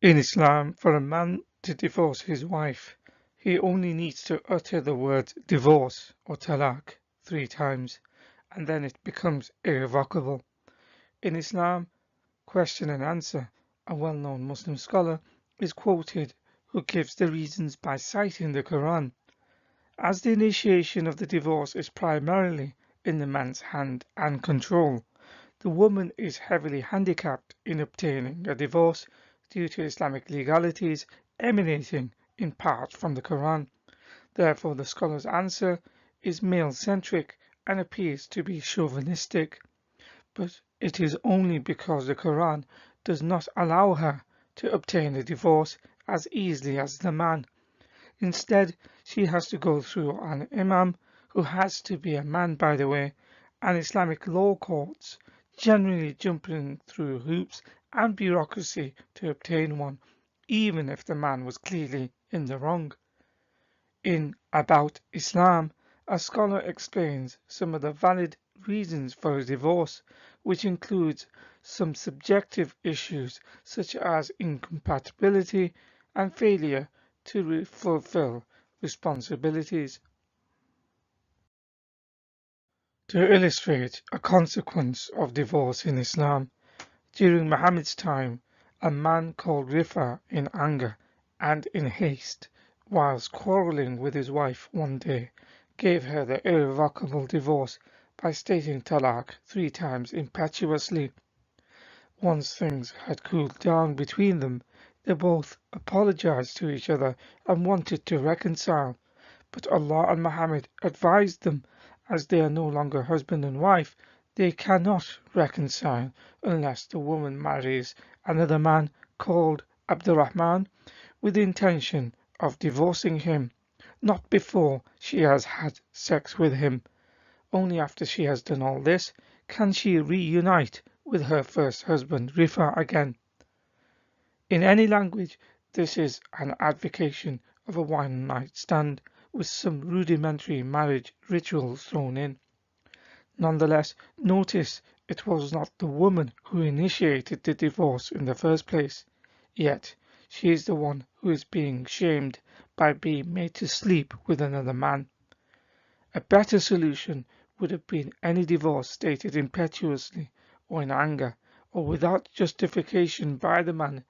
In Islam, for a man to divorce his wife, he only needs to utter the word divorce or talaq 3 times, and then it becomes irrevocable. In Islam, Question and Answer, a well-known Muslim scholar, is quoted who gives the reasons by citing the Quran. As the initiation of the divorce is primarily in the man's hand and control, the woman is heavily handicapped in obtaining a divorce due to Islamic legalities emanating in part from the Quran. Therefore, the scholar's answer is male-centric and appears to be chauvinistic, but it is only because the Quran does not allow her to obtain a divorce as easily as the man. Instead, she has to go through an imam, who has to be a man by the way, and Islamic law courts, generally jumping through hoops and bureaucracy to obtain one, even if the man was clearly in the wrong. In About Islam, a scholar explains some of the valid reasons for a divorce, which includes some subjective issues such as incompatibility and failure to fulfill responsibilities. To illustrate a consequence of divorce in Islam, during Muhammad's time, a man called Rifa, in anger and in haste, whilst quarrelling with his wife one day, gave her the irrevocable divorce by stating talaq 3 times impetuously. Once things had cooled down between them, they both apologized to each other and wanted to reconcile, but Allah and Muhammad advised them, as they are no longer husband and wife, they cannot reconcile unless the woman marries another man called Abdurrahman with the intention of divorcing him, not before she has had sex with him. Only after she has done all this can she reunite with her first husband Rifa again. In any language, this is an advocation of a one-night stand with some rudimentary marriage rituals thrown in. Nonetheless, notice it was not the woman who initiated the divorce in the first place, yet she is the one who is being shamed by being made to sleep with another man. A better solution would have been any divorce stated impetuously or in anger or without justification by the man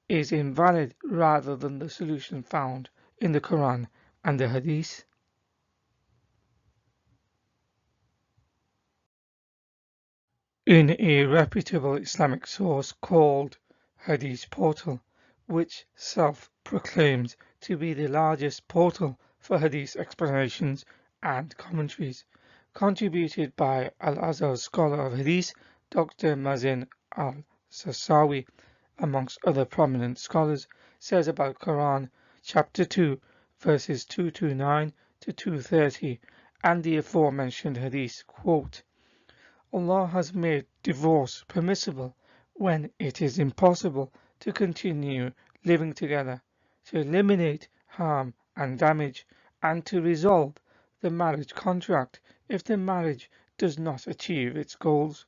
is invalid rather than the solution found in the Quran and the Hadith. In a reputable Islamic source called Hadith Portal, which self-proclaims to be the largest portal for Hadith explanations and commentaries, contributed by Al-Azhar scholar of Hadith Dr. Mazin al-Sasawi, amongst other prominent scholars, says about Quran chapter 2 verses 229 to 230 and the aforementioned Hadith, quote, Allah has made divorce permissible when it is impossible to continue living together, to eliminate harm and damage, and to resolve the marriage contract if the marriage does not achieve its goals.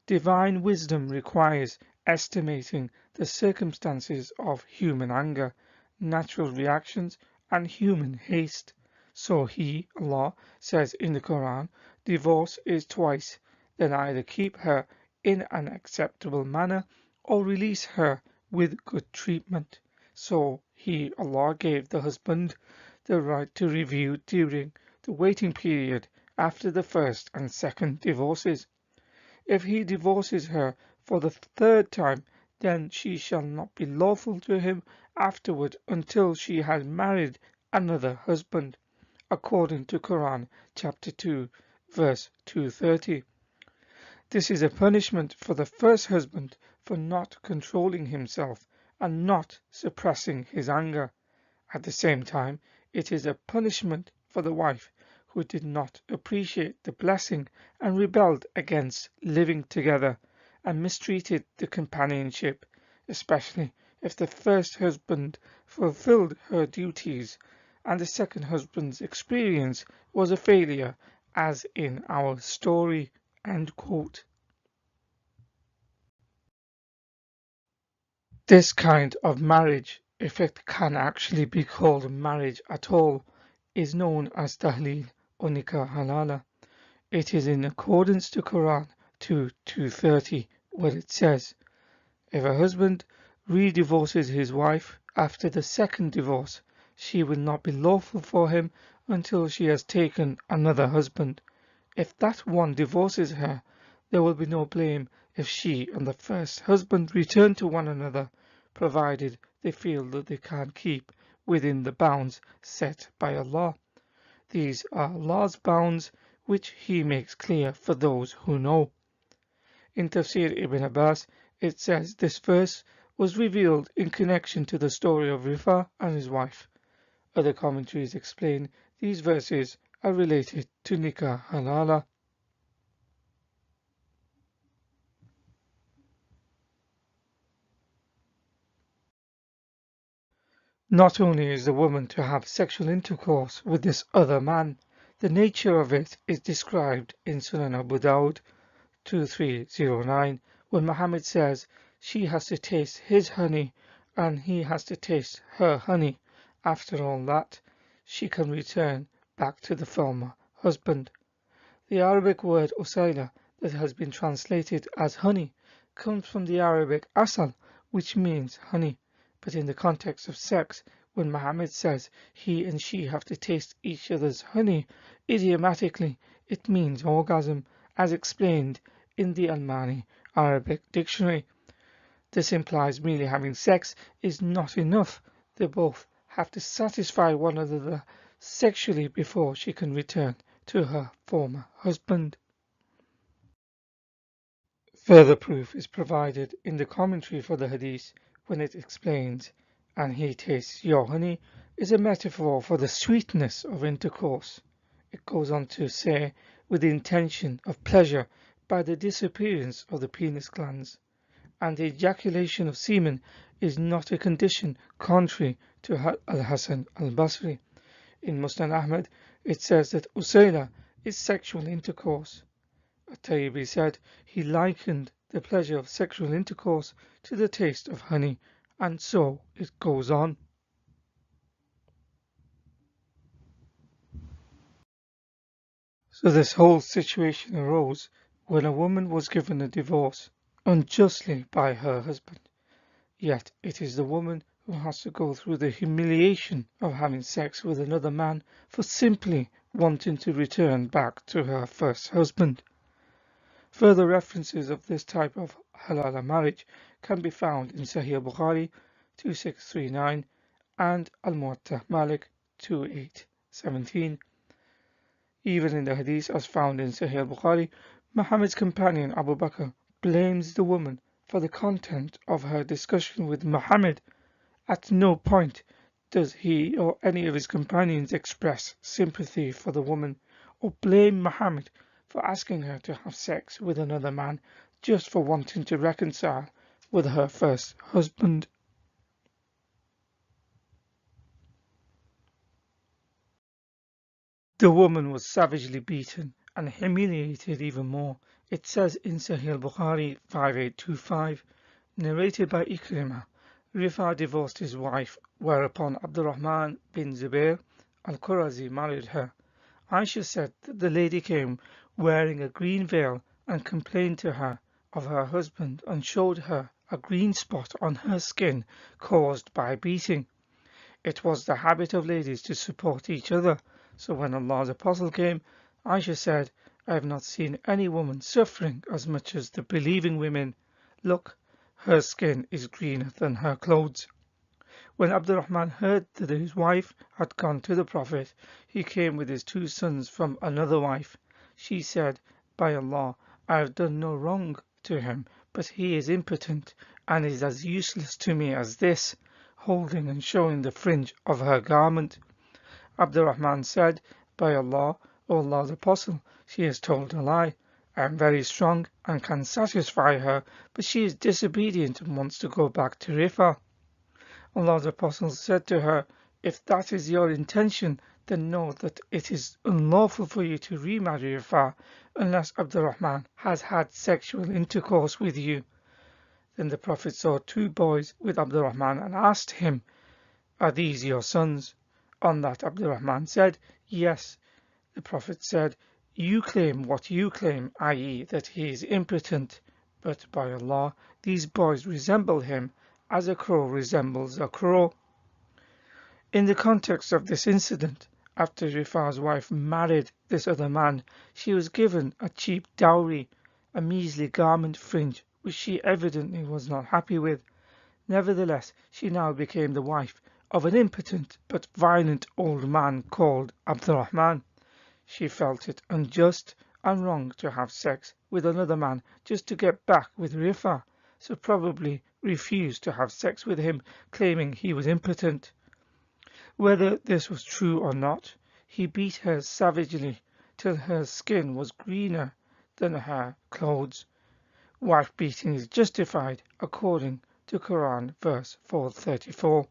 Divine wisdom requires estimating the circumstances of human anger, natural reactions, and human haste. So He, Allah, says in the Quran, divorce is twice, then either keep her in an acceptable manner or release her with good treatment. So He, Allah, gave the husband the right to review during the waiting period after the first and second divorces. If he divorces her for the third time, then she shall not be lawful to him afterward until she has married another husband, according to Quran chapter 2 verse 230. This is a punishment for the first husband for not controlling himself and not suppressing his anger. At the same time, it is a punishment for the wife who did not appreciate the blessing and rebelled against living together and mistreated the companionship, especially if the first husband fulfilled her duties and the second husband's experience was a failure, as in our story. End quote. This kind of marriage, if it can actually be called marriage at all, is known as tahleel or nikah halalah. It is in accordance to Quran 2:230, where it says, if a husband re-divorces his wife after the second divorce, she will not be lawful for him until she has taken another husband. If that one divorces her, there will be no blame if she and the first husband return to one another, provided they feel that they can keep within the bounds set by Allah. These are Allah's bounds, which He makes clear for those who know. In Tafsir Ibn Abbas, it says this verse was revealed in connection to the story of Rifa and his wife. Other commentaries explain these verses are related to Nikah Halalah. Not only is the woman to have sexual intercourse with this other man, the nature of it is described in Sunan Abu Dawud 2309 when Muhammad says she has to taste his honey and he has to taste her honey. After all that, she can return back to the former husband. The Arabic word usayla that has been translated as honey comes from the Arabic asal, which means honey, but in the context of sex, when Muhammad says he and she have to taste each other's honey, idiomatically it means orgasm, as explained in the Almani Arabic dictionary. This implies merely having sex is not enough. They both have to satisfy one another sexually before she can return to her former husband. Further proof is provided in the commentary for the hadith when it explains, and he tastes your honey is a metaphor for the sweetness of intercourse. It goes on to say, with the intention of pleasure by the disappearance of the penis glands, and the ejaculation of semen is not a condition contrary to Al-Hasan al-Basri. In Musnad Ahmad, it says that usayla is sexual intercourse. At-Tayyibi said he likened the pleasure of sexual intercourse to the taste of honey, and so it goes on. So this whole situation arose when a woman was given a divorce unjustly by her husband. Yet it is the woman who has to go through the humiliation of having sex with another man for simply wanting to return back to her first husband. Further references of this type of Halalah marriage can be found in Sahih Bukhari 2639 and Al-Muwatta Malik 2817. Even in the hadith as found in Sahih Bukhari, Muhammad's companion Abu Bakr blames the woman for the content of her discussion with Muhammad. At no point does he or any of his companions express sympathy for the woman or blame Muhammad for asking her to have sex with another man just for wanting to reconcile with her first husband. The woman was savagely beaten and humiliated even more. It says in Sahih Bukhari 5825, narrated by Ikrimah, Rifa divorced his wife, whereupon Abdurrahman bin Zubair al-Qurazi married her. Aisha said that the lady came wearing a green veil and complained to her of her husband and showed her a green spot on her skin caused by beating. It was the habit of ladies to support each other, so when Allah's Apostle came, Aisha said, I have not seen any woman suffering as much as the believing women. Look, her skin is greener than her clothes. When Abdurrahman heard that his wife had gone to the Prophet, he came with his 2 sons from another wife. She said, By Allah, I have done no wrong to him, but he is impotent and is as useless to me as this, holding and showing the fringe of her garment. Abdurrahman said, By Allah, O Allah's Apostle, she has told a lie. I am very strong and can satisfy her, but she is disobedient and wants to go back to Rifa. Allah's Apostle said to her, If that is your intention, then know that it is unlawful for you to remarry Rifa unless Abdurrahman has had sexual intercourse with you. Then the Prophet saw two boys with Abdurrahman and asked him, "Are these your sons?" On that Abdurrahman said, "Yes." The Prophet said, "You claim what you claim, i.e. that he is impotent, but by Allah, these boys resemble him as a crow resembles a crow." In the context of this incident, after Rifa's wife married this other man, she was given a cheap dowry, a measly garment fringe, which she evidently was not happy with. Nevertheless, she now became the wife of an impotent but violent old man called Abdurrahman. She felt it unjust and wrong to have sex with another man just to get back with Rifa, so probably refused to have sex with him, claiming he was impotent. Whether this was true or not, he beat her savagely till her skin was greener than her clothes. Wife beating is justified according to Quran verse 434.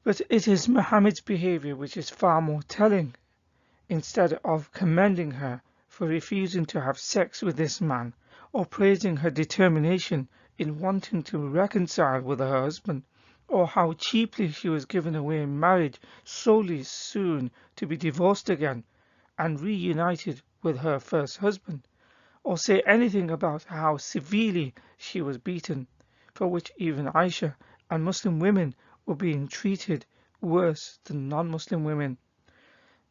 But it is Muhammad's behavior which is far more telling. Instead of commending her for refusing to have sex with this man, or praising her determination in wanting to reconcile with her husband, or how cheaply she was given away in marriage solely soon to be divorced again and reunited with her first husband, or say anything about how severely she was beaten, for which even Aisha and Muslim women were being treated worse than non-Muslim women.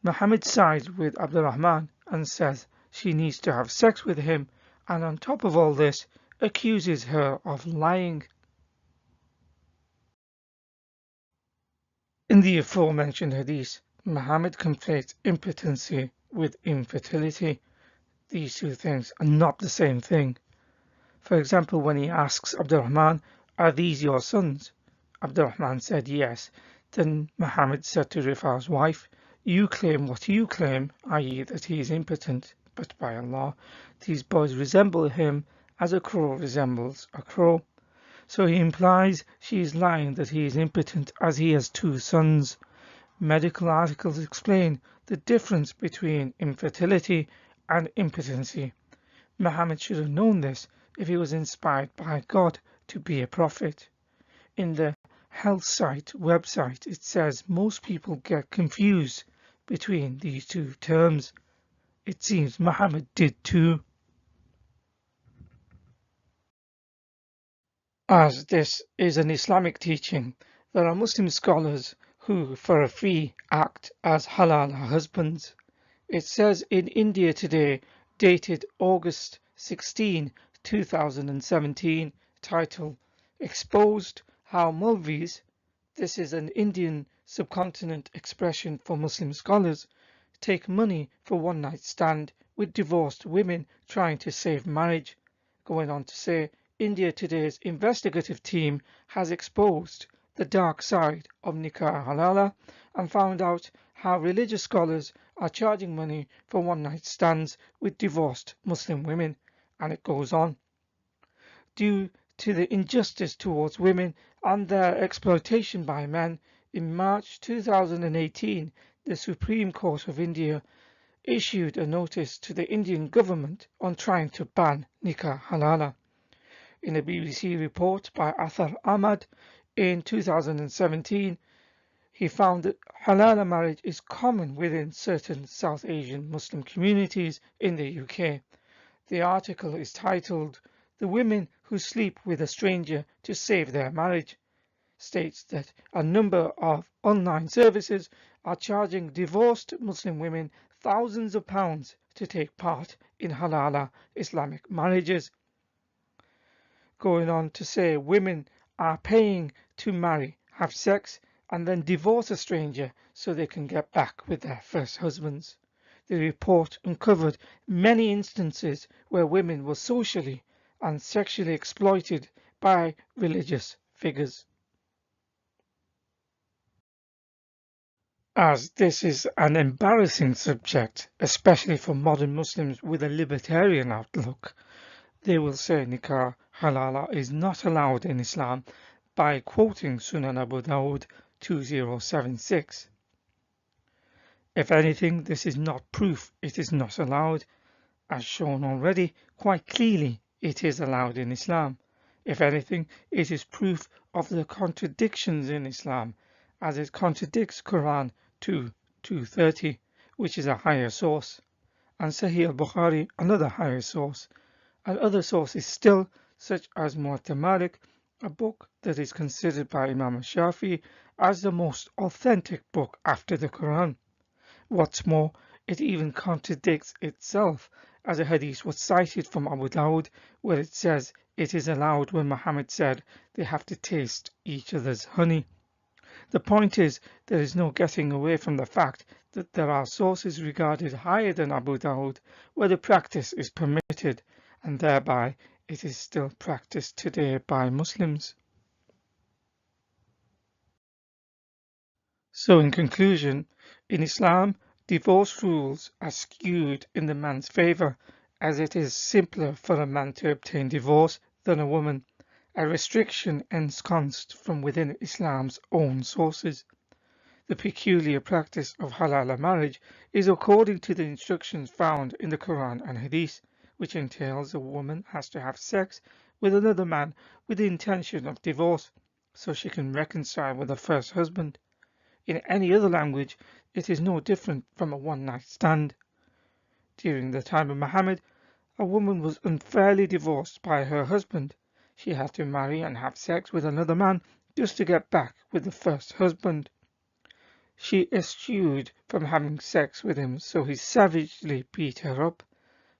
Muhammad sides with Abdurrahman and says she needs to have sex with him, and on top of all this, accuses her of lying. In the aforementioned hadith, Muhammad conflates impotency with infertility. These two things are not the same thing. For example, when he asks Abdurrahman, "Are these your sons?" Abdurrahman said yes. Then Muhammad said to Rifa's wife, "You claim what you claim, i.e. that he is impotent, but by Allah, these boys resemble him as a crow resembles a crow." So he implies she is lying that he is impotent as he has two sons. Medical articles explain the difference between infertility and impotency. Muhammad should have known this if he was inspired by God to be a prophet. In the health site website, it says most people get confused between these two terms. It seems Muhammad did too. As this is an Islamic teaching, there are Muslim scholars who, for a fee, act as Halalah husbands. It says in India Today, dated August 16, 2017, titled "Exposed How Mulvis," this is an Indian subcontinent expression for Muslim scholars, take money for one-night stand with divorced women trying to save marriage. Going on to say, India Today's investigative team has exposed the dark side of Nikah Halalah and found out how religious scholars are charging money for one-night stands with divorced Muslim women, and it goes on. Due to the injustice towards women and their exploitation by men, in March 2018, the Supreme Court of India issued a notice to the Indian government on trying to ban Nikah Halalah. In a BBC report by Athar Ahmad in 2017, he found that Halalah marriage is common within certain South Asian Muslim communities in the UK. The article is titled "The Women Who Sleep with a Stranger to Save Their Marriage," states that a number of online services are charging divorced Muslim women thousands of pounds to take part in Halalah Islamic marriages. Going on to say women are paying to marry, have sex, and then divorce a stranger so they can get back with their first husbands. The report uncovered many instances where women were socially and sexually exploited by religious figures. As this is an embarrassing subject, especially for modern Muslims with a libertarian outlook, they will say Nikah Halalah is not allowed in Islam by quoting Sunan Abu Dawud 2076. If anything, this is not proof it is not allowed. As shown already, quite clearly it is allowed in Islam. If anything, it is proof of the contradictions in Islam, as it contradicts Quran 2:230, which is a higher source, and Sahih al-Bukhari, another higher source, and other sources still, such as Muwatta Malik, a book that is considered by Imam Shafi as the most authentic book after the Quran. What's more, it even contradicts itself, as a hadith was cited from Abu Dawud where it says it is allowed when Muhammad said they have to taste each other's honey. The point is, there is no getting away from the fact that there are sources regarded higher than Abu Dawud where the practice is permitted, and thereby it is still practiced today by Muslims. So in conclusion, in Islam, divorce rules are skewed in the man's favour, as it is simpler for a man to obtain divorce than a woman, a restriction ensconced from within Islam's own sources. The peculiar practice of Halalah marriage is according to the instructions found in the Quran and Hadith, which entails a woman has to have sex with another man with the intention of divorce, so she can reconcile with her first husband. In any other language, it is no different from a one-night stand. During the time of Muhammad, a woman was unfairly divorced by her husband. She had to marry and have sex with another man just to get back with the first husband. She eschewed from having sex with him, so he savagely beat her up.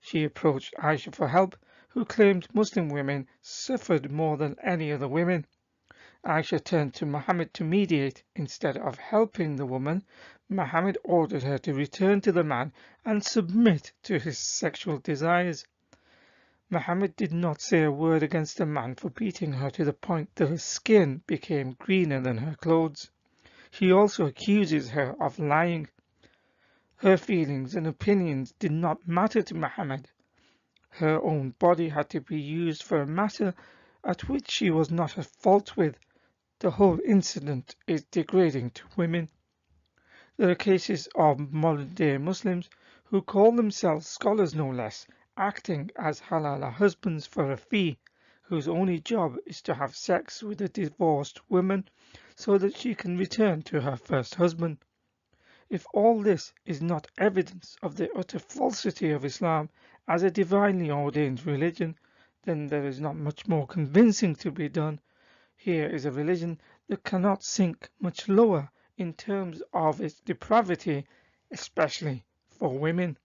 She approached Aisha for help, who claimed Muslim women suffered more than any other women. Aisha turned to Muhammad to mediate. Instead of helping the woman, Muhammad ordered her to return to the man and submit to his sexual desires. Muhammad did not say a word against the man for beating her to the point that her skin became greener than her clothes. He also accuses her of lying. Her feelings and opinions did not matter to Muhammad. Her own body had to be used for a matter at which she was not at fault with. The whole incident is degrading to women. There are cases of modern-day Muslims who call themselves scholars no less, acting as halala husbands for a fee, whose only job is to have sex with a divorced woman so that she can return to her first husband. If all this is not evidence of the utter falsity of Islam as a divinely ordained religion, then there is not much more convincing to be done. Here is a religion that cannot sink much lower in terms of its depravity, especially for women.